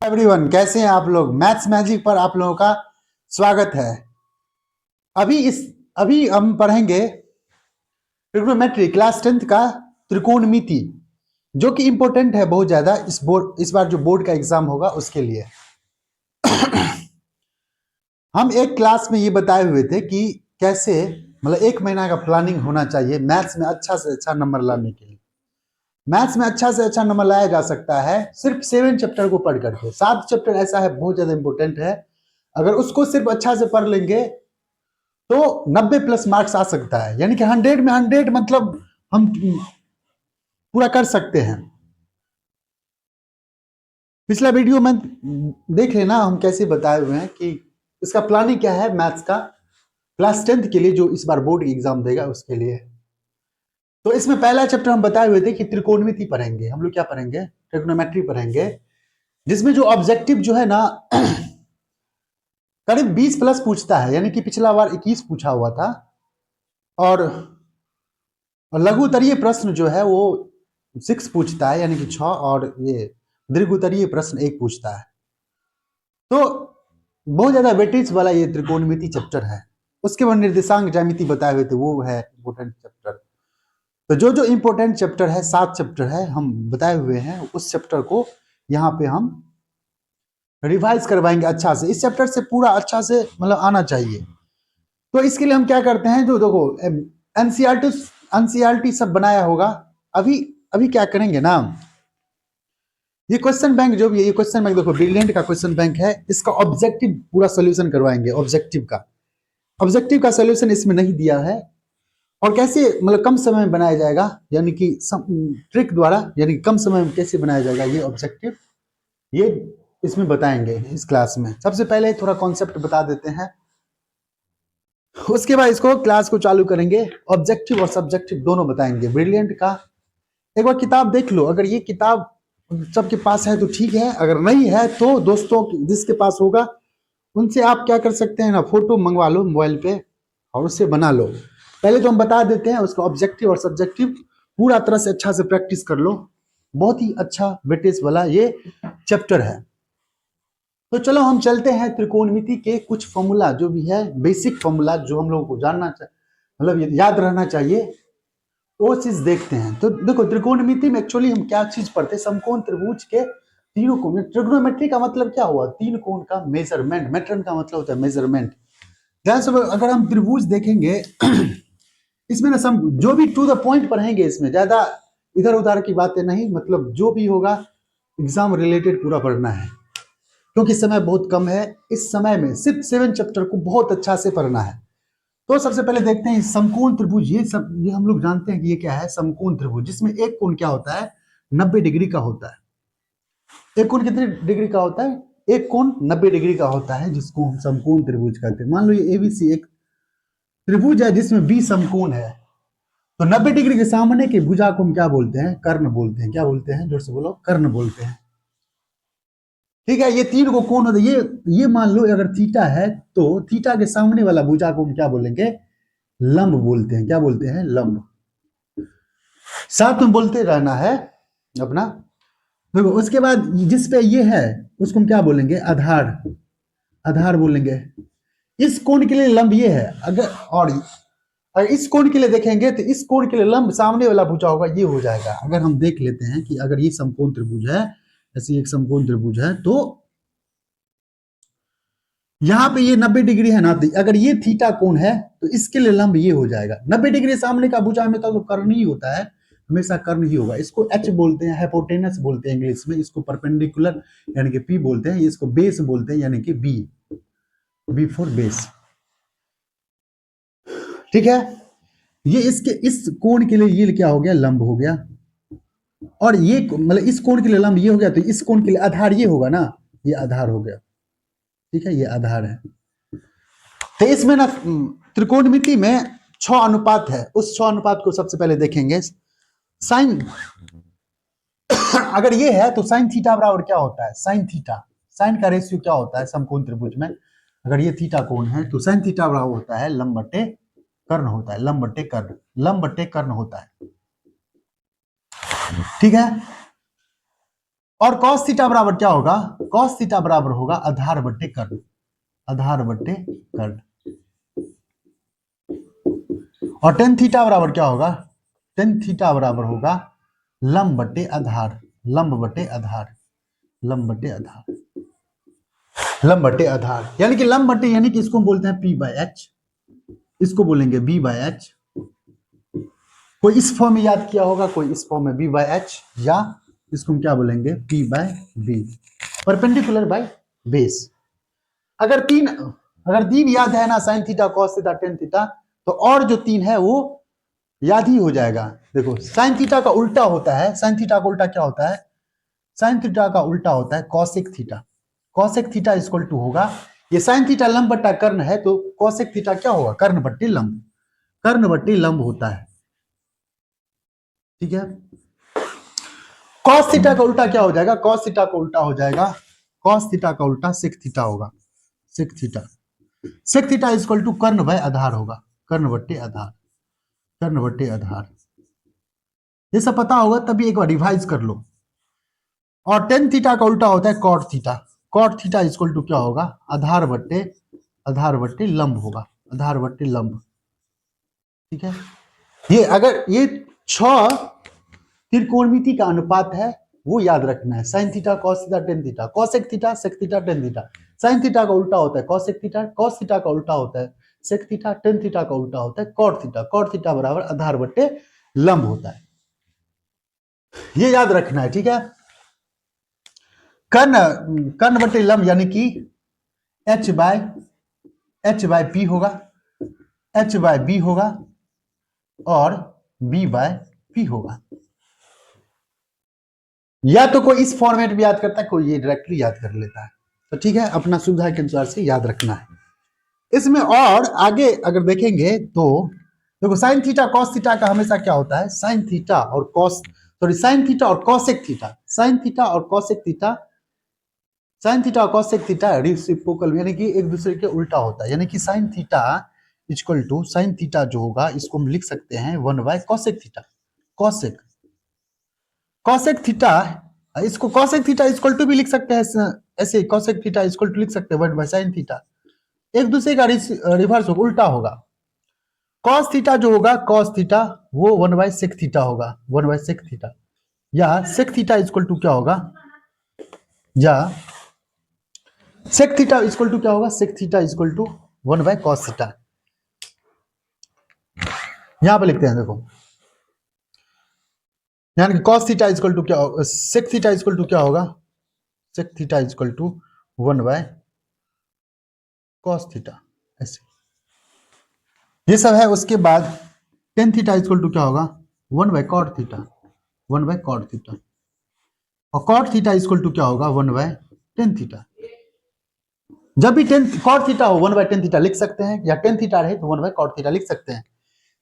Everyone, कैसे हैं आप लोग। मैथ्स मैजिक पर आप लोगों का स्वागत है। अभी हम पढ़ेंगे ट्रिग्नोमेट्री क्लास 10th का त्रिकोणमिति, जो कि इंपॉर्टेंट है बहुत ज्यादा इस बार जो बोर्ड का एग्जाम होगा उसके लिए। हम एक क्लास में ये बताए हुए थे कि कैसे मतलब 1 महीना का प्लानिंग होना चाहिए मैथ्स में अच्छा से अच्छा नंबर लाने के लिए। मैथ्स में अच्छा से अच्छा नंबर लाया जा सकता है सिर्फ 7 चैप्टर को पढ़ करके। 7 चैप्टर ऐसा है बहुत ज्यादा इंपॉर्टेंट है, अगर उसको सिर्फ अच्छा से पढ़ लेंगे तो 90+ मार्क्स आ सकता है, यानी कि 100 में 100 मतलब हम पूरा कर सकते हैं। पिछला वीडियो में देख लेना, हम कैसे बताए हुए हैं कि इसका प्लानिंग क्या है मैथ्स का क्लास 10th के लिए, जो इस बार बोर्ड एग्जाम देगा उसके लिए। तो इसमें पहला चैप्टर हम बताए हुए थे कि त्रिकोणमिति पढ़ेंगे। हम लोग क्या पढ़ेंगे? ट्रिग्नोमेट्री पढ़ेंगे, जिसमें जो ऑब्जेक्टिव जो है ना करीब 20+ पूछता है, यानी कि पिछला बार 21 पूछा हुआ था। और लघु उत्तरीय प्रश्न जो है वो 6 पूछता है, यानी कि 6, और ये दीर्घ उत्तरीय प्रश्न 1 पूछता है। तो बहुत ज्यादा वेटेज वाला ये त्रिकोणमिति चैप्टर है। उसके बाद निर्देशांक ज्यामिति बताए हुए थे, वो है इंपोर्टेंट चैप्टर। तो जो जो इंपोर्टेंट चैप्टर है, 7 चैप्टर है हम बताए हुए हैं, उस चैप्टर को यहाँ पे हम रिवाइज करवाएंगे अच्छा से। इस चैप्टर से पूरा अच्छा से मतलब आना चाहिए। तो इसके लिए हम क्या करते हैं, जो देखो एनसीईआरटी सब बनाया होगा। अभी अभी क्या करेंगे ना, ये क्वेश्चन बैंक जो भी है, ये क्वेश्चन बैंक देखो ब्रिलियंट का क्वेश्चन बैंक है, इसका ऑब्जेक्टिव पूरा सोल्यूशन करवाएंगे। ऑब्जेक्टिव का सोल्यूशन इसमें नहीं दिया है, और कैसे मतलब कम समय में बनाया जाएगा, यानी कि ट्रिक द्वारा, यानी कम समय में कैसे बनाया जाएगा ये ऑब्जेक्टिव, ये इसमें बताएंगे इस क्लास में। सबसे पहले थोड़ा कॉन्सेप्ट बता देते हैं, उसके बाद इसको क्लास को चालू करेंगे। ऑब्जेक्टिव और सब्जेक्टिव दोनों बताएंगे ब्रिलियंट का। एक बार किताब देख लो, अगर ये किताब सबके पास है तो ठीक है, अगर नहीं है तो दोस्तों जिसके पास होगा उनसे आप क्या कर सकते हैं ना, फोटो मंगवा लो मोबाइल पे और उससे बना लो। पहले तो हम बता देते हैं उसका ऑब्जेक्टिव और सब्जेक्टिव पूरा तरह से अच्छा से प्रैक्टिस कर लो। बहुत ही अच्छा वेटेज वाला ये चैप्टर है। तो चलो हम चलते हैं त्रिकोणमिति के कुछ फॉर्मूला, जो भी है बेसिक फॉर्मूला जो हम लोगों को जानना चाहिए, मतलब याद रहना चाहिए, वो चीज देखते हैं। तो देखो त्रिकोणमिति में एक्चुअली हम क्या चीज पढ़ते हैं, समकोण त्रिभुज के तीनों कोण। ट्रिग्नोमेट्री का मतलब क्या हुआ? 3 कोण का मेजरमेंट। मेट्रन का मतलब होता है मेजरमेंट। ध्यान से अगर हम त्रिभुज देखेंगे इसमें ना सम जो भी टू द पॉइंट पढ़ेंगे, इसमें ज्यादा इधर उधर की बातें नहीं, मतलब जो भी होगा एग्जाम रिलेटेड पूरा पढ़ना है, क्योंकि समय बहुत कम है। इस समय में सिर्फ 7 चैप्टर को बहुत अच्छा से पढ़ना है। तो सबसे पहले देखते हैं समकोण त्रिभुज। ये हम लोग जानते हैं कि ये क्या है, समकोण त्रिभुज, जिसमें एक कोण क्या होता है, 90 डिग्री का होता है। एक कोण कितने डिग्री का होता है? एक कोण 90 डिग्री का होता है, जिसको हम समकोण त्रिभुज कहते हैं। मान लो ये एबीसी एक त्रिभुज है जिसमें 20 समकोण है, तो 90 डिग्री के सामने के भुजा को हम क्या बोलते हैं? कर्ण बोलते हैं। क्या बोलते हैं? जोर से बोलो, कर्ण बोलते हैं। ठीक है, ये 3 को कोण होता है। ये मान लो अगर थीटा है, तो थीटा के सामने वाला भुजा को हम क्या बोलेंगे? लंब बोलते हैं। क्या बोलते हैं? लंब। साथ में बोलते रहना है अपना। देखो उसके बाद जिस पे ये है उसको हम क्या बोलेंगे? आधार। आधार बोलेंगे। इस कोण के लिए लंब ये है। अगर इस कोण के लिए देखेंगे तो इस कोण के लिए लंब सामने वाला भुजा होगा, ये हो जाएगा। अगर हम देख लेते हैं कि अगर ये समकोण त्रिभुज है, ऐसी एक समकोण त्रिभुज है, तो यहाँ पे ये 90 डिग्री है ना, तो अगर ये थीटा कोण है तो इसके लिए लंब ये हो जाएगा। 90 डिग्री सामने का भुजा में तो कर्ण ही होता है, हमेशा कर्ण ही होगा। इसको एच बोलते हैं, हाइपोटेनस बोलते हैं इंग्लिश में। इसको परपेंडिकुलर यानी कि पी बोलते हैं। इसको बेस बोलते हैं, यानी कि बी फॉर बेस। ठीक है, ये इसके इस कोण के लिए ये क्या हो गया? लंब हो गया। और ये मतलब इस कोण के लिए लंब ये हो गया, तो इस कोण के लिए आधार ये होगा ना, ये आधार हो गया। ठीक है, ये आधार है। तो इसमें ना त्रिकोणमिति में 6 अनुपात है। उस 6 अनुपात को सबसे पहले देखेंगे। साइन अगर ये है तो साइन थीटा बराबर क्या होता है? Sine theta. साइन का रेशियो क्या होता है समकोण त्रिभुज में? अगर ये थीटा कोण है तो साइन थीटा बराबर होता है लंब बटे कर्ण होता है। लंब बटे कर्ण, लंब बटे कर्ण होता है। ठीक है, और cos थीटा बराबर क्या होगा, cos थीटा बराबर होगा आधार बट्टे कर्ण, आधार बट्टे कर्ण। और tan थीटा बराबर क्या होगा, tan थीटा बराबर होगा लंब बट्टे आधार, लंब बट्टे आधार, लंब बट्टे आधार, लंब बट्टे आधार। यानी कि लंब बट्टे यानी कि इसको हम बोलते हैं P बाय एच, इसको बोलेंगे B बाय एच। कोई इस फॉर्म में याद किया होगा, कोई इस फॉर्म में B बाय एच, या इसको हम क्या बोलेंगे P बाय बी, परपेंडिकुलर बाय बेस। अगर तीन याद है ना, sine theta cos theta tan theta, तो और जो तीन है वो याद ही हो जाएगा। देखो साइन थीटा का उल्टा होता है, साइन थीटा का उल्टा क्या होता है, साइन थीटा का उल्टा होता है cosec theta. Cosec theta equal to होगा, ये साइन थीटा लंब बट्टा कर्ण है तो कॉसेक थीटा क्या होगा, कर्ण बट्टी लंब, कर्ण बट्टी लंब होता है। ठीक है, कॉस थीटा का उल्टा क्या हो जाएगा, कॉस थीटा का उल्टा हो जाएगा, कॉस थीटा का उल्टा सेक थीटा होगा, sec theta. Sec theta equal to कर्ण बाय आधार होगा, कर्ण बट्टे आधार, कर्ण बट्टे आधार। ये सब पता होगा तभी एक बार रिवाइज कर लो। और टेन थीटा का उल्टा होता है cot theta, cot theta equal to क्या होगा, आधार बट्टे लंब होगा, आधार बट्टे लंब। ठीक है, ये अगर ये 6 त्रिकोणमिति का अनुपात है वो याद रखना है, sine theta cos theta tan theta, cosec theta sec theta tan theta. Sine theta का उल्टा होता है कॉसेक थीटा, कॉस थीटा का उल्टा होता है सेक थीटा, टेन थीटा का उल्टा होता है कॉट थीटा, कॉट थीटा बराबर आधार बट्टे लंब होता है, ये याद रखना है। ठीक है, कर्ण कर्ण बट्टे लंब यानी कि एच बाय पी होगा, एच बाय बी होगा और बी बाय पी होगा। या तो कोई इस फॉर्मेट में याद करता है, कोई ये डायरेक्टली याद कर लेता है। तो ठीक है, अपना सुविधा के अनुसार से याद रखना है इसमें। और आगे अगर देखेंगे तो देखो साइन थीटा कॉस थीटा का हमेशा क्या होता है, साइन थीटा और कॉस, सॉरी साइन थीटा और कॉसेक थीटा, साइन थीटा और कॉसेक थीटा, साइन थीटा और कॉसेक थीटा रेसिप्रोकल यानी कि एक दूसरे के उल्टा होता है। यानी कि sine theta equal to sine theta जो होगा इसको हम लिख सकते हैं 1 by cosec theta, cosec cosec theta, इसको कॉसेक थीटा इक्वल टू भी लिख सकते हैं ऐसे, कॉसेक थीटा इक्वल टू लिख सकते हैं 1 बाय साइन थीटा, एक दूसरे का रिवर्स होगा, उल्टा होगा। कॉस थीटा जो होगा, कॉस थीटा वो 1 बाय सेक थीटा होगा, 1 बाय सेक थीटा, या सेक थीटा इक्वल टू क्या होगा, या सेक थीटा इक्वल टू क्या होगा, sec theta equal to 1 by cos theta. यहां पे लिखते हैं देखो, यानी कि कॉस थीटा इक्वल टू क्या होगा, सेक थीटा इक्वल टू क्या होगा, sec theta equal to 1 by cos theta, ऐसे ये सब है। उसके बाद टेन थीटा इक्वल टू क्या होगा, 1 by cot theta, 1 by cot theta, और कॉट थीटा इक्वल टू क्या होगा, 1 बाय टेन थीटा। जब भी टेन कॉट थीटा हो 1 बाय टेन थीटा लिख सकते हैं, या टेन थीटा रहे तो 1 बाय कॉट थीटा लिख सकते हैं,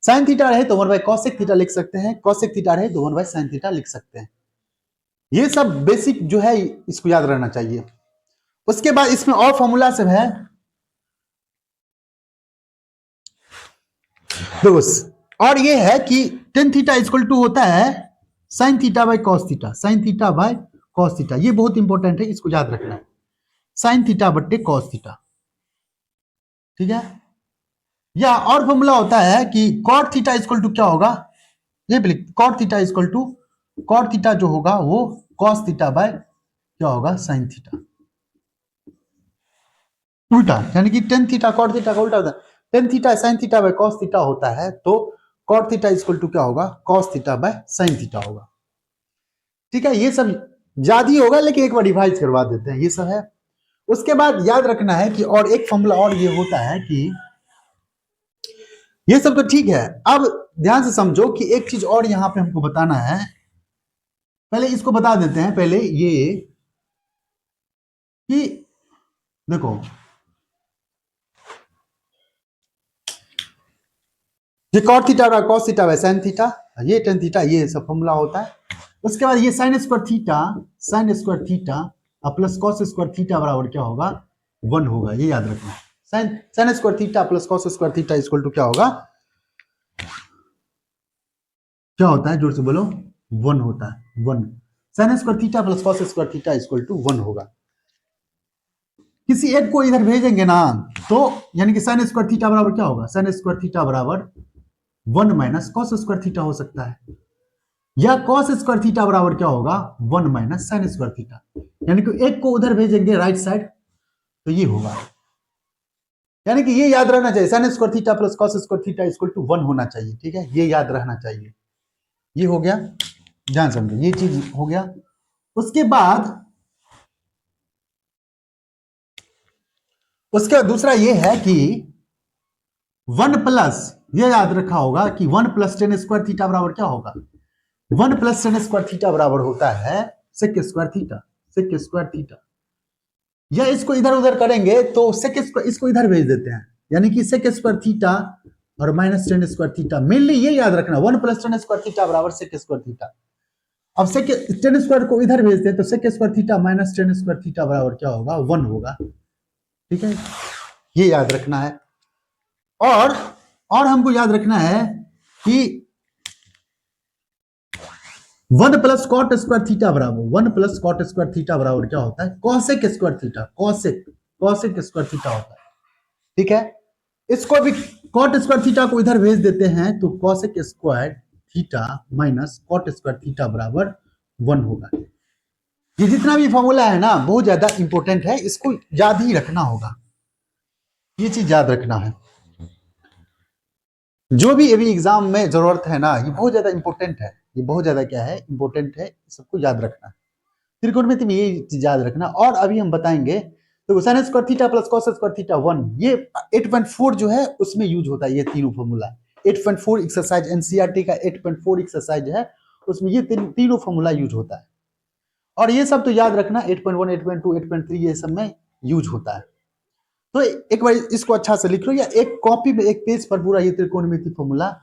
साइन थीटा रहे तो 1 बाय कॉसेक थीटा लिख सकते हैं, कॉसेक थीटा रहे तो 1 बाय साइन थीटा लिख सकते हैं। ये सब बेसिक जो है इसको याद रहना चाहिए। उसके बाद इसमें और फॉर्मूला सब है दोस्त, और ये है कि टेन थीटा इक्वल टू होता है sine theta by cos theta, sine theta by cos theta, ये बहुत इंपॉर्टेंट है, इसको याद रखना है, साइन थीटा बट्टे कॉस थीटा। ठीक है, या और फॉर्मूला होता है कि कॉट थीटा इक्वल टू क्या होगा, ये भी cot theta equal to, cot theta जो होगा वो कॉस थीटा बाय क्या होगा, साइन थीटा, उल्टा। यानी कि टेन थीटा कॉट थीटा का उल्टा होता है, ten theta sine theta by cos theta होता है, तो कॉट थीटा इक्वल टू क्या होगा, cos theta by sine theta होगा। ठीक है, ये सब याद ही होगा लेकिन एक बार रिवाइज करवा देते हैं, ये सब है। उसके बाद याद रखना है कि और एक फॉर्मूला और ये होता है कि ये सब तो ठीक है, अब ध्यान से समझो कि एक चीज और यहां पे हमको बताना है। पहले इसको बता देते हैं, पहले ये कि देखो ये कॉट थीटा और cos theta by sine theta, ये टेन थीटा, ये सब फॉर्मूला होता है। उसके बाद ये sine square theta, sine square theta plus cos square theta बराबर क्या होगा, 1 होगा, ये याद रखना है। Sine sine square theta plus cos square theta equal to क्या होगा, क्या होता है, जोर से बोलो, 1 होता है, 1। Sine square theta plus cos square theta equal to 1 होगा। किसी एक को इधर भेजेंगे ना तो यानी कि साइन स्क्वायर थीटा बराबर क्या होगा, साइन स्क्वायर थीटा बराबर 1 माइनस कॉस स्क्वायर थीटा हो सकता है, या कॉस स्क्वायर थीटा बराबर क्या होगा 1 माइनस साइन स्क्वायर थीटा, यानी कि एक को उधर भेजेंगे राइट साइड तो ये होगा। यानी कि ये याद रहना चाहिए, sine square theta plus cos square theta equal to 1 होना चाहिए। ठीक है, ये याद रहना चाहिए। ये हो गया, ध्यान समझो, ये चीज हो गया। उसके बाद दूसरा ये है कि 1 प्लस, ये याद रखा होगा कि 1 प्लस टेन स्क्वायर थीटा बराबर क्या होगा, 1 प्लस टेन स्क्वायर थीटा बराबर होता है sec square theta, sec square theta. या इसको इधर उधर करेंगे तो सेक स्क्वायर, इसको इधर भेज देते हैं, यानी कि सेक स्क्वायर थीटा और minus tan square theta. Mainly ये याद रखना 1 प्लस टेन स्क्वायर थीटा बराबर सेक स्क्वायर थीटा। अब सेक टेन स्क्वायर को इधर भेजते हैं तो sec square theta minus tan square theta बराबर क्या होगा 1 होगा। ठीक है, ये याद रखना है। और हमको याद रखना है कि 1 प्लस कॉट स्क्वायर थीटा बराबर 1 प्लस कॉट स्क्वायर थीटा बराबर क्या होता है cosec square theta, cosec square theta होता है। ठीक है, इसको भी कॉट स्क्वायर थीटा को इधर भेज देते हैं तो cosec square theta minus cot square theta बराबर 1 होगा। ये जितना भी फॉर्मूला है ना बहुत ज्यादा इंपॉर्टेंट है, इसको याद ही रखना होगा, ये चीज याद रखना है। जो भी अभी एग्जाम में जरूरत है ना, ये बहुत ज्यादा इंपॉर्टेंट है, ये बहुत ज्यादा क्या है इंपॉर्टेंट है, सबको याद रखना है। त्रिकोणमिति में ये चीज याद रखना। और अभी हम बताएंगे तो sine square theta plus cos square theta 1, ये 8.4 जो है उसमें यूज होता है ये तीनों फॉर्मूला। 8.4 एक्सरसाइज एनसीईआरटी का 8.4 एक्सरसाइज है, उसमें ये तीनों फॉर्मूला यूज होता है। और ये सब तो याद रखना 8.1 8.2 8.3 ये सब में यूज होता है। तो एक बार इसको अच्छा से लिख लो, या एक कॉपी में एक पेज पर पूरा ये त्रिकोणमिति फॉर्मूला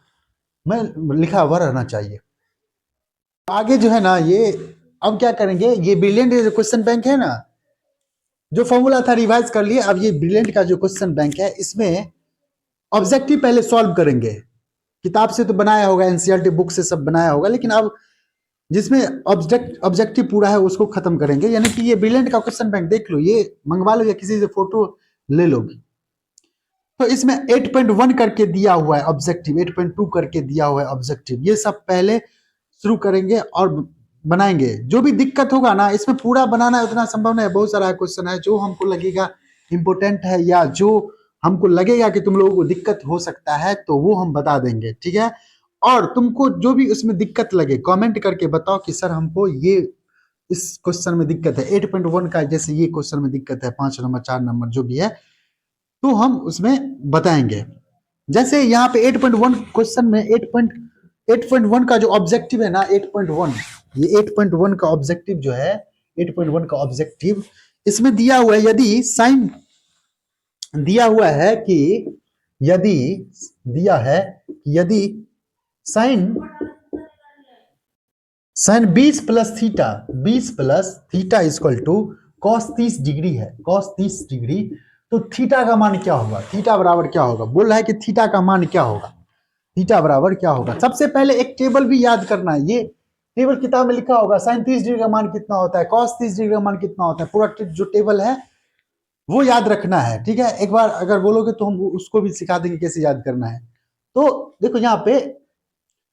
में लिखा हुआ रहना चाहिए। आगे जो है ना ये अब क्या करेंगे, ये ब्रिलियंट जो क्वेश्चन बैंक है ना, जो फॉर्मूला था रिवाइज कर लिए, अब ये ब्रिलियंट का जो क्वेश्चन बैंक है इसमें ऑब्जेक्टिव पहले सॉल्व करेंगे। किताब से तो बनाया होगा, एनसीईआरटी बुक से सब बनाया होगा, लेकिन अब जिसमें ऑब्जेक्टिव पूरा है उसको खत्म करेंगे। यानी कि ये ब्रिलियंट का क्वेश्चन बैंक देख लो, ये मंगवा लो या किसी से फोटो ले लो। तो इसमें 8.1 करके दिया हुआ है ऑब्जेक्टिव, 8.2 करके दिया हुआ है ऑब्जेक्टिव, ये सब पहले शुरू करेंगे और बनाएंगे। जो भी दिक्कत होगा ना इसमें पूरा बनाना उतना संभव नहीं है, बहुत सारा क्वेश्चन है जो हमको लगेगा इंपोर्टेंट है या जो हमको लगेगा कि तुम लोगों को दिक्कत हो सकता है तो वो हम बता देंगे। ठीक है, और तुमको जो भी उसमें दिक्कत लगे कमेंट करके बताओ कि सर हमको ये इस क्वेश्चन में दिक्कत है, 8.1 का जैसे ये क्वेश्चन में दिक्कत है, 5 नंबर 4 नंबर जो भी है तो हम उसमें बताएंगे। जैसे यहाँ पे 8.1 क्वेश्चन में 8.1 का जो ऑब्जेक्टिव है ना 8.1, ये 8.1 का ऑब्जेक्टिव जो है 8.1 का ऑब्जेक्टिव इसमें दिया हुआ है, यदि साइन दिया हुआ है कि यदि दिया है यदि sine 20 plus theta 20 plus theta equal to cos 30 degree है, कॉस 30 डिग्री, तो थीटा का मान क्या होगा, थीटा बराबर क्या होगा, बोल रहा है कि थीटा का मान क्या होगा, थीटा बराबर क्या होगा। सबसे पहले एक टेबल भी याद करना है, ये टेबल किताब में लिखा होगा, साइन 30 डिग्री का मान कितना होता है, कॉस 30 डिग्री का मान कितना होता है, पूरा जो टेबल है वो याद रखना है। ठीक है, एक बार अगर बोलोगे तो हम उसको भी सिखा देंगे कैसे याद करना है। तो देखो यहाँ पे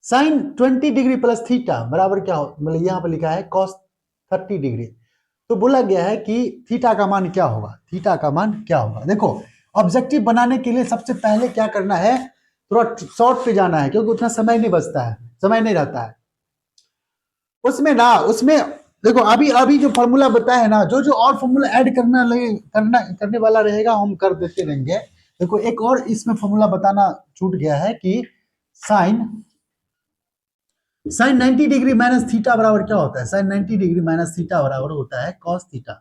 साइन 20 डिग्री प्लस थीटा बराबर क्या हो, मतलब यहाँ पे लिखा है कॉस 30 डिग्री, तो बोला गया है कि थीटा का मान क्या होगा, थीटा का मान क्या होगा। देखो ऑब्जेक्टिव बनाने के लिए सबसे पहले क्या करना है, थोड़ा शॉर्ट पे जाना है क्योंकि उतना समय नहीं बचता है, समय नहीं रहता है उसमें ना। उसमें देखो अभी अभी जो फॉर्मूला बताया है ना, जो जो और फॉर्मूला ऐड करने वाला रहेगा हम कर देते रहेंगे। देखो एक और इसमें फॉर्मूला बताना छूट गया है कि साइन 90 डिग्री माइनस थीटा बराबर क्या होता है, साइन 90 डिग्री माइनस थीटा बराबर होता है कॉस थीटा,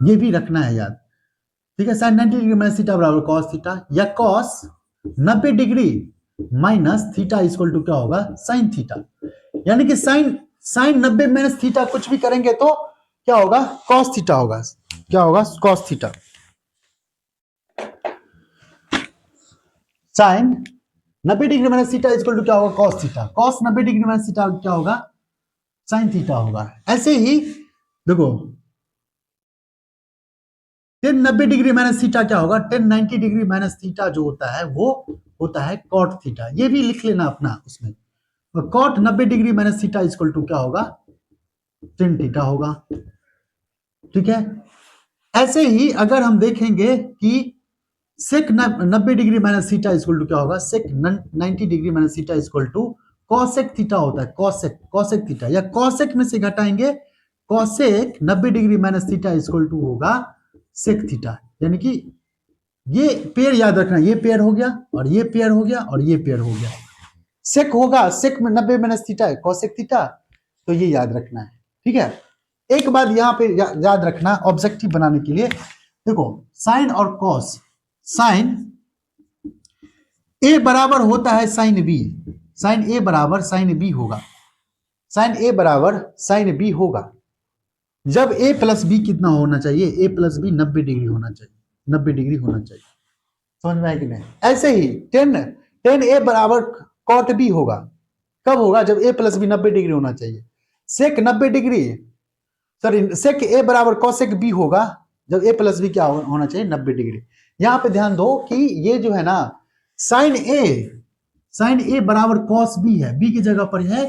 ये भी रखना है याद। ठीक है, साइन 90 डिग्री माइनस थीटा बराबर कॉस थीटा, या cos 90 degree minus theta equal to क्या होगा साइन थीटा, यानी कि साइन 90 माइनस थीटा कुछ भी करेंगे तो क्या होगा कॉस थीटा होगा, क्या होगा cos theta. Sine 90 degree minus theta equal to क्या होगा cos theta, cos 90 degree minus theta क्या होगा साइन थीटा होगा। ऐसे ही देखो टेन 90 डिग्री माइनस थीटा क्या होगा, टेन 90 डिग्री माइनस थीटा जो होता है वो होता है कॉट थीटा। ये भी लिख लेना अपना उसमें, तो cot 90 degree minus theta equal to क्या होगा, टेन थीटा होगा। ठीक है। ऐसे ही अगर हम देखेंगे कि sec 90 degree minus theta equal to क्या होगा, sec 90 degree minus theta equal to cosec theta होता है, कॉसेक कॉसेक थीटा, या कॉसेक में से घटाएंगे cosec 90 degree minus theta equal to होगा सेक थीटा। यानी कि ये पेयर याद रखना, ये पेयर हो गया और ये पेयर हो गया और ये पेयर हो गया। सेक होगा, सेक में 90 माइनस थीटा है कॉसेक थीटा, तो ये याद रखना है। ठीक है। एक बात यहाँ पे याद रखना ऑब्जेक्टिव बनाने के लिए, देखो साइन और कॉस, साइन ए बराबर होता है साइन बी, साइन ए बराबर साइन बी होगा, साइन ए बराबर साइन बी होगा जब ए प्लस बी कितना होना चाहिए, ए प्लस बी 90 डिग्री होना चाहिए, 90 डिग्री होना चाहिए। समझ में आया कि नहीं। ऐसे ही टेन ए बराबर कॉट बी होगा, कब होगा, जब ए प्लस बी 90 डिग्री होना चाहिए। सेक 90 डिग्री, सॉरी सेक ए बराबर कॉसेक बी होगा जब ए प्लस बी क्या होना चाहिए, 90 डिग्री। यहां पे ध्यान दो कि ये जो है ना साइन ए बराबर कॉस बी है, बी की जगह पर है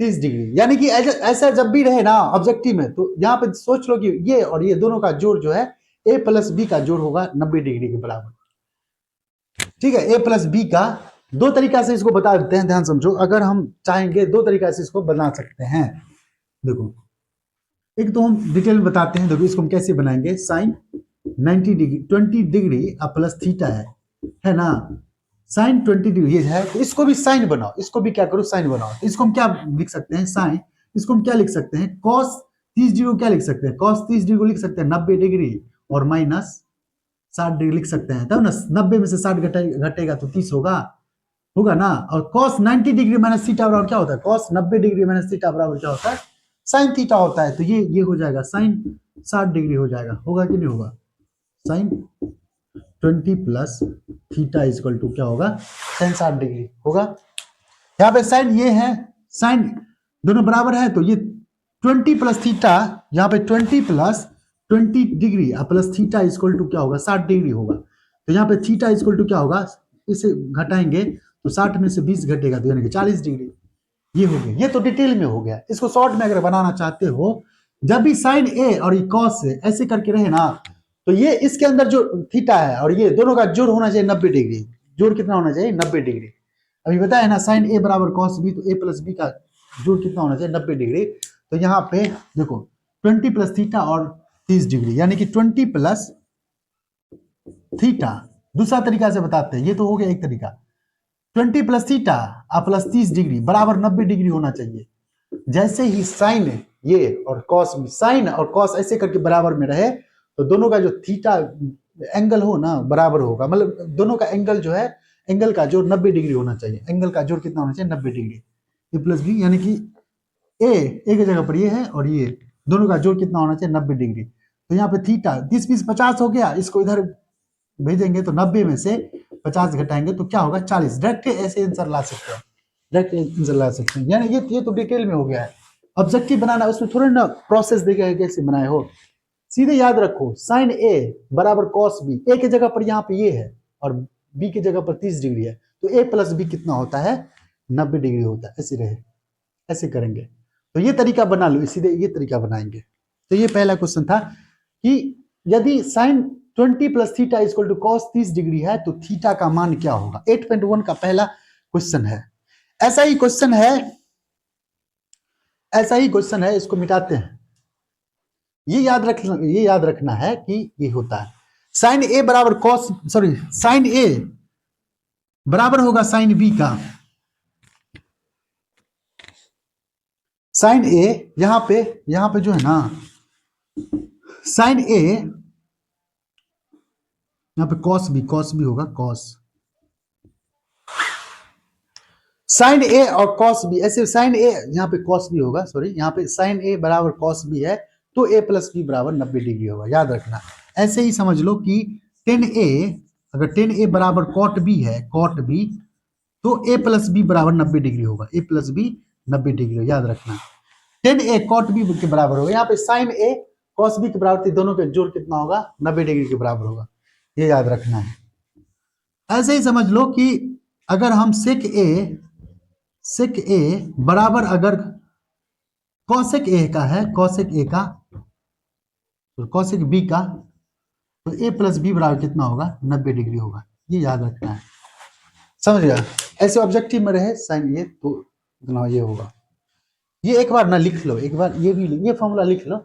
30 डिग्री। यानी कि ऐसा जब भी रहे ना ऑब्जेक्टिव में, तो यहाँ पे सोच लो कि ये और ये दोनों का जोड़ जो है ए प्लस बी का जोड़ होगा 90 डिग्री के बराबर। ठीक है। ए प्लस बी का दो तरीका से इसको बता देते हैं, ध्यान समझो। अगर हम चाहेंगे दो तरीका से इसको बना सकते हैं। देखो एक तो हम डिटेल में बताते हैं, देखो इसको हम कैसे बनाएंगे। Sine 90 degree 20 degree plus theta है ना, साइन 20 डिग्री है, तो इसको भी साइन बनाओ, इसको भी क्या करो, साइन बनाओ। तो इसको हम क्या लिख सकते हैं, साइन, इसको हम क्या लिख सकते हैं, कॉस 30 डिग्री को क्या लिख सकते हैं, कॉस 30 डिग्री को लिख सकते हैं 90 डिग्री और माइनस 60 डिग्री लिख सकते हैं, तब ना 90 में से 60 घटेगा तो 30 होगा ना। और कॉस 90 डिग्री माइनस थीटा बराबर क्या होता है, कॉस 90 डिग्री माइनस थीटा बराबर क्या होता है, साइन थीटा होता है। तो ये हो जाएगा साइन 60 डिग्री हो जाएगा, होगा कि नहीं होगा, sine 20 plus theta equal to क्या होगा, साइन 60 डिग्री होगा। यहाँ पे साइन ये है, साइन दोनों बराबर है, तो ये 20 प्लस थीटा, यहाँ पे 20 plus 20 degree plus theta equal to क्या होगा, 60 डिग्री होगा। तो यहाँ पे थीटा इक्वल टू क्या होगा, इसे घटाएंगे तो 60 में से 20 घटेगा तो यानी कि 40 डिग्री। ये हो गया, ये तो डिटेल में हो गया। इसको शॉर्ट में अगर बनाना चाहते हो, जब भी साइन ए और ये कॉस से ऐसे करके रहे ना, तो ये इसके अंदर जो थीटा है और ये दोनों का जोड़ होना चाहिए 90 डिग्री। जोड़ कितना होना चाहिए, 90 डिग्री। अभी बताया ना साइन ए बराबर कॉस बी, तो ए प्लस बी का जोड़ कितना होना चाहिए, 90 डिग्री। तो यहाँ पे देखो 20 प्लस थीटा और 30 डिग्री, यानी कि 20 प्लस थीटा। दूसरा तरीका से बताते हैं, ये तो हो गया एक तरीका। 20 प्लस थीटा प्लस 30 डिग्री बराबर 90 डिग्री होना चाहिए। जैसे ही साइन ये और कॉस, साइन और कॉस ऐसे करके बराबर में रहे, तो दोनों का जो थीटा एंगल हो ना बराबर होगा, मतलब दोनों का एंगल जो है, एंगल का जोड़ 90 डिग्री होना चाहिए। एंगल का जोड़ कितना होना चाहिए, 90 डिग्री। ए प्लस बी, यानी कि ए की जगह पर ये है और ये दोनों का जोड़ कितना होना चाहिए, 90 डिग्री। तो यहाँ पे थीटा 30 20 50 हो गया, इसको इधर भेजेंगे तो 90 में से 50 घटाएंगे तो क्या होगा, 40। डायरेक्ट ऐसे आंसर ला सकते हैं, डायरेक्ट आंसर ला सकते हैं। यानी ये तो डिटेल में हो गया है। ऑब्जेक्टिव बनाना उसमें थोड़ा ना प्रोसेस देखेगा कैसे बनाए हो, सीधे याद रखो साइन ए बराबर कॉस बी, ए की जगह पर यहाँ पे ये है और बी की जगह पर 30 डिग्री है, तो ए प्लस बी कितना होता है, 90 डिग्री होता है। ऐसे रहे, ऐसे करेंगे। तो ये तरीका बना लो, सीधे ये तरीका बनाएंगे। तो ये पहला क्वेश्चन था कि यदि sine 20 plus theta equal to cos 30 degree है तो थीटा का मान क्या होगा। 8.1 का पहला क्वेश्चन है। ऐसा ही क्वेश्चन है, ऐसा ही क्वेश्चन है, इसको मिटाते हैं। ये याद रखना है कि ये होता है साइन ए बराबर कॉस, सॉरी साइन ए बराबर होगा साइन बी का। साइन ए यहां पे जो है ना, साइन ए यहां पे कॉस बी होगा, कॉस साइन ए और कॉस बी, ऐसे साइन ए यहाँ पे कॉस बी होगा, सॉरी यहाँ पे साइन ए बराबर कॉस बी है, तो ए प्लस बी बराबर 90 डिग्री होगा, याद रखना। ऐसे ही समझ लो कि टेन ए, अगर टेन ए बराबर कॉट बी है, कॉट बी, तो ए प्लस बी बराबर 90 डिग्री होगा, ए प्लस बी 90 डिग्री, याद रखना। टेन ए कॉट बी के बराबर होगा। यहाँ पे साइन ए कॉस बी के बराबर थी, दोनों का जोड़ कितना होगा 90 डिग्री के बराबर होगा, ये याद रखना है। ऐसे ही समझ लो कि अगर हम सेक ए बराबर अगर कॉसेक ए का है, कॉसेक ए का तो कॉसेक बी का, तो ए प्लस बी बराबर कितना होगा 90 डिग्री होगा, ये याद रखना है। समझ गया? ऐसे ऑब्जेक्टिव में रहे साइन ए तो इतना ये होगा। ये एक बार ना लिख लो, एक बार ये भी ये फॉर्मूला लिख लो।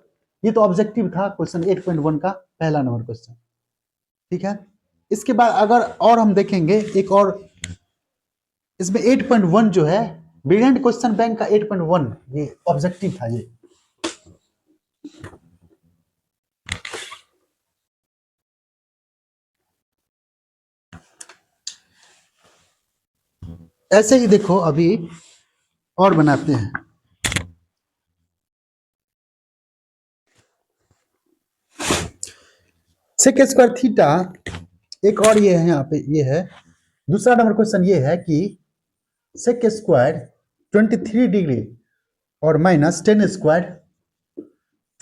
ये तो ऑब्जेक्टिव था क्वेश्चन 8.1 का पहला नंबर क्वेश्चन, ठीक है। इसके बाद अगर और हम देखेंगे एक और, इसमें 8.1 जो है ब्रिलियंट क्वेश्चन बैंक का 8.1 ये ऑब्जेक्टिव था। ये ऐसे ही देखो अभी और बनाते हैं। सेक स्क्वायर थीटा, एक और ये है यहाँ पे, ये है दूसरा नंबर क्वेश्चन। ये है कि सेक स्क्वायर 23 डिग्री और माइनस 10 स्क्वायर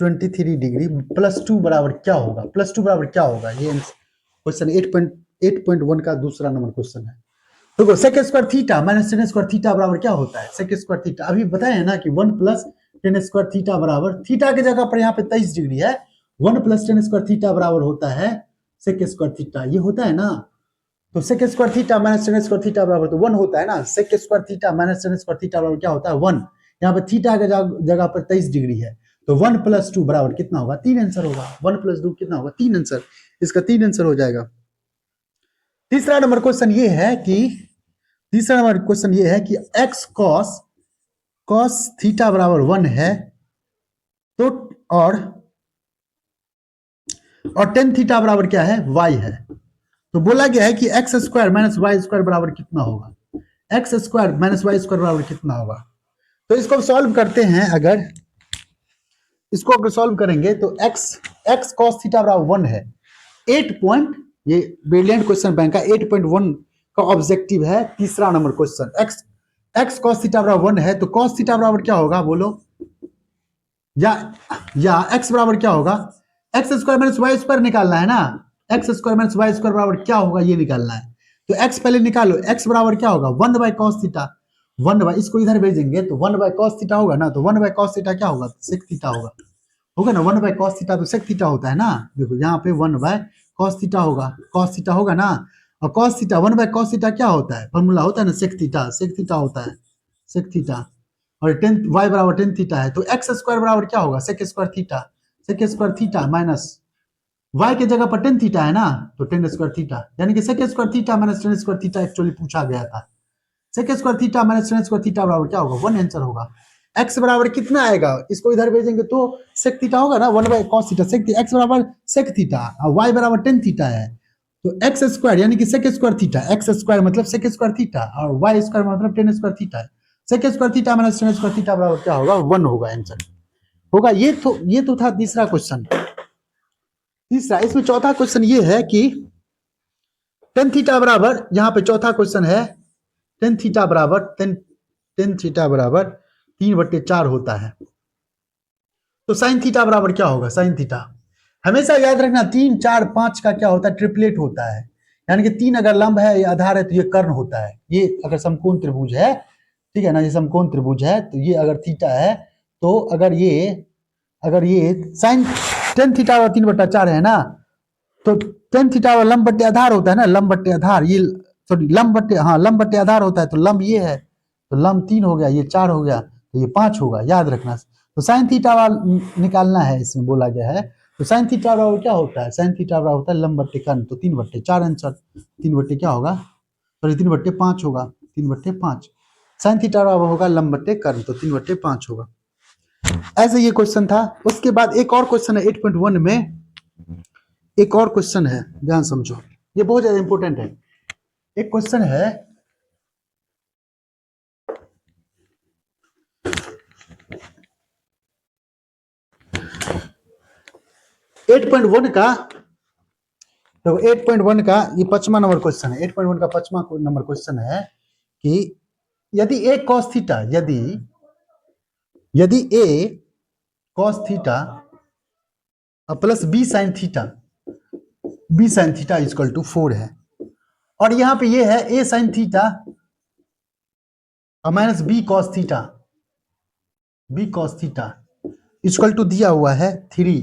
23 डिग्री प्लस 2 बराबर क्या होगा, प्लस 2 बराबर क्या होगा, ये क्वेश्चन 8.1 का दूसरा नंबर क्वेश्चन है। देखो sec square theta minus 10 square theta बराबर क्या होता है, सेक स्क्वायर थीटा अभी बताया ना कि 1 प्लस 10 स्क्वायर थीटा बराबर, थीटा की जगह पर यहाँ पे 23 डिग्री है, 1 प्लस 10 स्क्वायर थीटा बराबर होता है सेक स्क्वायर थीटा, ये होता है ना। तो sec square theta minus 10 square theta बराबर तो 1 होता है ना। Sec square theta minus 10 square theta बराबर क्या होता है 1। यहाँ पे थीटा के जगह पर 23 डिग्री है, तो 1 प्लस 2 बराबर कितना होगा 3 आंसर होगा। 1 प्लस 2 कितना होगा 3 आंसर, इसका 3 आंसर हो जाएगा। तीसरा नंबर क्वेश्चन ये है कि एक्स कॉस थीटा बराबर 1 है, तो और टेन थीटा बराबर क्या है y है। तो बोला गया है कि X square minus Y square बराबर कितना होगा, X square minus Y square बराबर कितना होगा। तो इसको सॉल्व करते हैं, अगर इसको अगर सॉल्व करेंगे तो एक्स कॉस थीटा बराबर 1 है। 8 पॉइंट, ये ब्रिलियंट क्वेश्चन बैंक का 8.1 का ऑब्जेक्टिव है तीसरा number question. X cos theta बराबर 1 है, तो कॉस थीटा बराबर क्या होगा बोलो, या एक्स बराबर क्या होगा, X square minus Y square निकालना है ना। X square minus Y square बराबर क्या होगा ये निकालना है। तो एक्स पहले निकालो, एक्स बराबर क्या होगा 1 बाय कॉस थीटा, 1 बाय, इसको इधर भेजेंगे तो 1 बाय कॉस थीटा होगा ना, तो 1 बाय कॉस थीटा क्या होगा सेक थीटा होगा ना। 1 बाय कॉस थीटा तो सेक थीटा होता है ना। देखो यहाँ पे 1 बाय कॉस थीटा होगा ना। और cos theta 1 by cos theta क्या होता है, फॉर्मूला होता है ना सेक थीटा होता है सेक थीटा, और 10 y बराबर 10 थीटा है, तो एक्स स्क्वायर बराबर क्या होगा sec square theta minus y के जगह पर 10 थीटा है ना, तो 10 स्क्वायर थीटा, यानी कि sec square theta minus 10 square theta actually पूछा गया था। Sec square theta minus 10 square theta बराबर क्या होगा 1 आंसर होगा। x बराबर कितना आएगा, इसको इधर भेजेंगे तो सेक थीटा होगा ना, 1 बाय कॉस थीटा, x बराबर सेक थीटा और y बराबर 10 थीटा है, तो एक्स स्क्वायर यानी कि sec square theta, X square मतलब सेक स्क्वायर थीटा और वाई स्क्वायर मतलब 10 स्क्वायर थीटा है। Sec square theta minus 10 square theta बराबर क्या होगा 1 होगा आंसर होगा। ये तो था तीसरा क्वेश्चन। तीसरा, इसमें चौथा क्वेश्चन ये है कि टेन थीटा बराबर, यहाँ पे चौथा क्वेश्चन है टेन थीटा बराबर 3/4 होता है, तो साइन थीटा बराबर क्या होगा, साइन थीटा हमेशा याद रखना 3 4 5 का क्या होता है ट्रिपलेट होता है, यानी कि 3 अगर लंब है या आधार है तो ये कर्ण होता है। ये अगर समकोण त्रिभुज है, ठीक है ना, ये समकोण त्रिभुज है, तो ये अगर थीटा है, तो अगर ये साइन टेन थीटा 3/4 है ना, तो टेन थीटा लंब बट्टे आधार होता है ना, लंब बट्टे आधार, ये सॉरी लंब बट्टे आधार होता है, तो लंब ये है, तो लंब 3 हो गया, ये 4 हो गया, तो ये 5 होगा, याद रखना। तो साइन थीटा निकालना है, इसमें बोला गया है। तो साइन थीटा बराबर क्या होता है, साइन थीटा बराबर होता है लंब बट्टे कर्ण, तो 3/4 आंसर, 3 क्या होगा, सॉरी 3/5 होगा, 3/5 साइन थीटा बराबर होगा लंब बट्टे कर्ण, तो 3/5 होगा। ऐसे ये क्वेश्चन था। उसके बाद एक और क्वेश्चन है 8.1 में, एक और क्वेश्चन है, ध्यान समझो, ये बहुत ज्यादा इंपॉर्टेंट है। एक क्वेश्चन है 8.1 का, तो 8.1 का ये 5वां नंबर क्वेश्चन है। 8.1 का 5वां नंबर क्वेश्चन है कि यदि एक कॉस थीटा, यदि a cos theta plus b sin theta equal to 4 है, और यहां पे ये है a sin theta minus b cos theta equal to दिया हुआ है 3,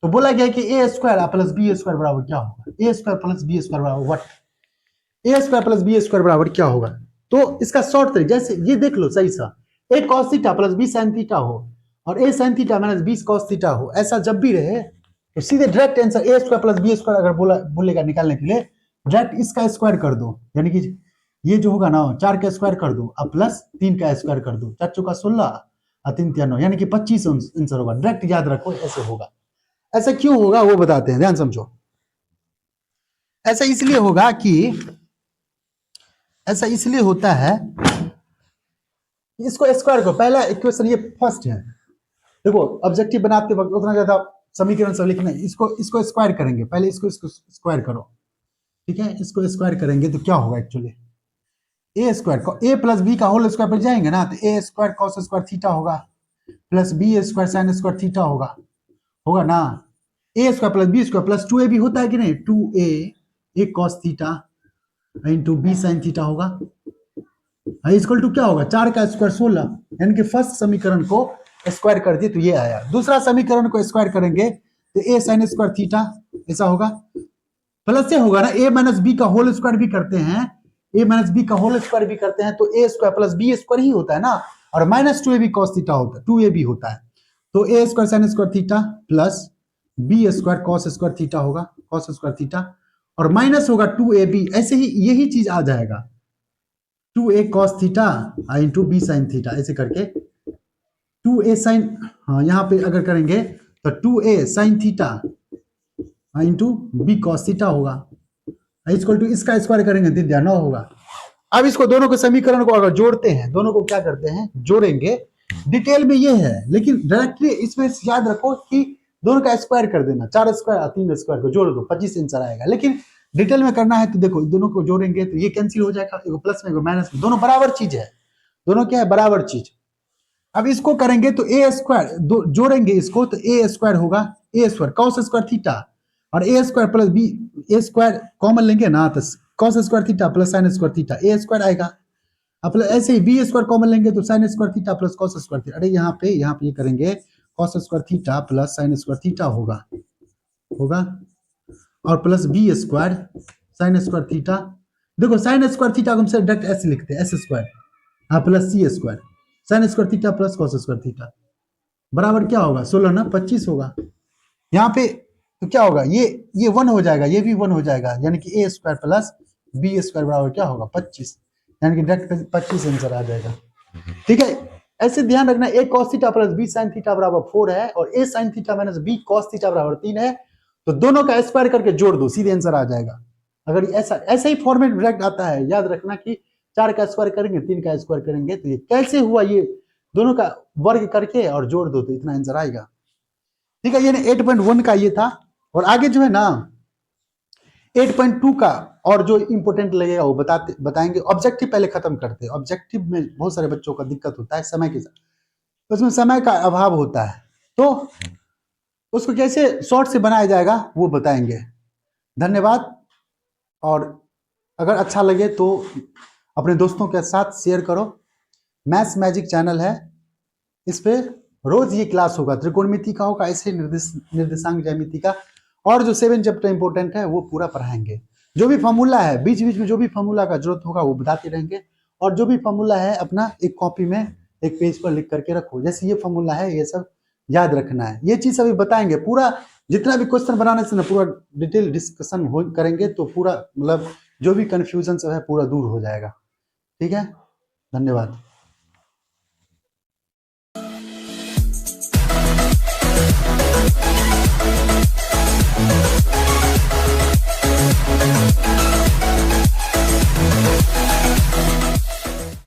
तो बोला गया कि a square plus B square बराबर क्या होगा, a square plus B square बराबर what, a square plus B square बराबर क्या होगा। तो इसका शॉर्ट तरीका जैसे ये देख लो सही सा, a cos theta plus b sin theta हो और a sin theta minus b cos theta हो, ऐसा जब भी रहे तो सीधे direct answer a square plus b square अगर बोलेगा निकालने के लिए, डायरेक्ट इसका स्क्वायर कर दो, यानी कि ये जो होगा ना 4 का स्क्वायर कर दो अब प्लस 3 का स्क्वायर कर दो, 4 चौका 16 और 3 3 9 यानी कि 25 आंसर होगा। डायरेक्ट याद रखो ऐसे होगा। ऐसा क्यों होगा वो बताते हैं, ध्यान समझो। ऐसा इसलिए होगा कि ऐसा इसलिए होता है, इसको स्क्वायर को पहला इक्वेशन ये फर्स्ट है, देखो ऑब्जेक्टिव बनाते वक्त उतना ज्यादा समीकरण सब लिखना है, इसको स्क्वायर करेंगे, पहले इसको स्क्वायर करो, ठीक है। इसको स्क्वायर करेंगे तो क्या होगा actually, A square A plus B का होल स्क्वायर पर जाएंगे ना, तो A square cos square theta होगा plus B square sine square theta होगा ना, A square plus B square plus 2a भी होता है कि नहीं, 2a cos theta into B sine theta होगा, इक्वल टू क्या होगा 4 का स्क्वायर 16, यानी कि फर्स्ट समीकरण को स्क्वायर कर दिए तो ये आया। दूसरा समीकरण को स्क्वायर करेंगे तो ए साइन स्क्वायर थीटा ऐसा होगा, प्लस से होगा ना ए माइनस बी का होल स्क्वायर भी करते हैं, ए माइनस बी का होल स्क्वायर भी करते हैं तो A square plus B square ही होता है ना, और माइनस 2ab cos थीटा होता है, 2ab होता है, तो A square sine square theta plus B square cos square theta होगा, कॉस स्क्वायर थीटा, और माइनस होगा 2ab, ऐसे ही यही चीज आ जाएगा 2a cos theta into B sine theta, ऐसे करके 2a साइन, हाँ यहाँ पे अगर करेंगे तो 2a sine theta into B cos theta होगा, इक्वल टू इसका स्क्वायर करेंगे तो 9 होगा। अब इसको दोनों के समीकरण को अगर जोड़ते हैं, दोनों को क्या करते हैं जोड़ेंगे, डिटेल में ये है, लेकिन डायरेक्टली इसमें याद रखो कि दोनों का स्क्वायर कर देना, 4 स्क्वायर और 3 स्क्वायर को जोड़ दो 25 आंसर आएगा। लेकिन डिटेल में करना है तो देखो दोनों को जोड़ेंगे तो ये कैंसिल हो जाएगा, एगो प्लस में एगो माइनस में, दोनों बराबर चीज है, दोनों क्या है बराबर चीज। अब इसको करेंगे तो ए स्क्वायर जोड़ेंगे इसको तो ए स्क्वायर होगा, A square cos square theta और A square plus B, A square common लेंगे ना तो cos square theta plus sine square theta, A square आएगा, अब ऐसे ही बी स्क्वायर कॉमन लेंगे तो sine square theta plus cos square theta, अरे यहाँ पे ये करेंगे cos square theta plus sine square theta होगा और plus B square sine square theta, देखो साइन स्क्वायर थीटा को हम डायरेक्ट ऐसे लिखते हैं एस स्क्वायर हाँ plus C square sine square theta plus cos square theta बराबर क्या होगा 16 ना 25 होगा। यहाँ पे तो क्या होगा, ये 1 हो जाएगा, ये भी 1 हो जाएगा, यानी कि ए स्क्वायर प्लस बी स्क्वायर बराबर क्या होगा 25, यानी कि डायरेक्ट 25 आंसर आ जाएगा। ठीक है, ऐसे ध्यान रखना A cos theta plus B sin theta बराबर 4 है और A sin theta minus B cos theta बराबर 3 है, तो दोनों का स्क्वायर करके जोड़ दो सीधे आंसर आ जाएगा। अगर ऐसा ही फॉर्मेट डायरेक्ट आता है, याद रखना कि 4 का स्क्वायर करेंगे 3 का स्क्वायर करेंगे तो ये कैसे हुआ, ये दोनों का वर्ग करके और जोड़ दो तो इतना आंसर आएगा। ठीक है, ये 8.1 का ये था, और आगे जो है ना 8.2 का और जो इंपोर्टेंट लगेगा वो बताएंगे। ऑब्जेक्टिव पहले खत्म करते हैं, ऑब्जेक्टिव में बहुत सारे बच्चों का दिक्कत होता है समय के साथ, उसमें समय का अभाव होता है, तो उसको कैसे शॉर्ट से बनाया जाएगा वो बताएंगे। धन्यवाद, और अगर अच्छा लगे तो अपने दोस्तों के साथ शेयर करो। मैथ्स मैजिक चैनल है, इस पे रोज ये क्लास होगा, त्रिकोणमिति का होगा, ऐसे निर्देशांक ज्यामिति का, और जो 7 चैप्टर इंपोर्टेंट है वो पूरा पढ़ाएंगे। जो भी फॉर्मूला है बीच बीच में जो भी फॉर्मूला का जरूरत होगा वो बताते रहेंगे, और जो भी फॉर्मूला है अपना एक कॉपी में एक पेज पर लिख करके रखो, जैसे ये फॉर्मूला है ये सब याद रखना है, ये चीज अभी बताएंगे। पूरा जितना भी क्वेश्चन बनाने से ना पूरा डिटेल डिस्कशन करेंगे तो पूरा मतलब जो भी कंफ्यूजन सब है पूरा दूर हो जाएगा। ठीक है, धन्यवाद।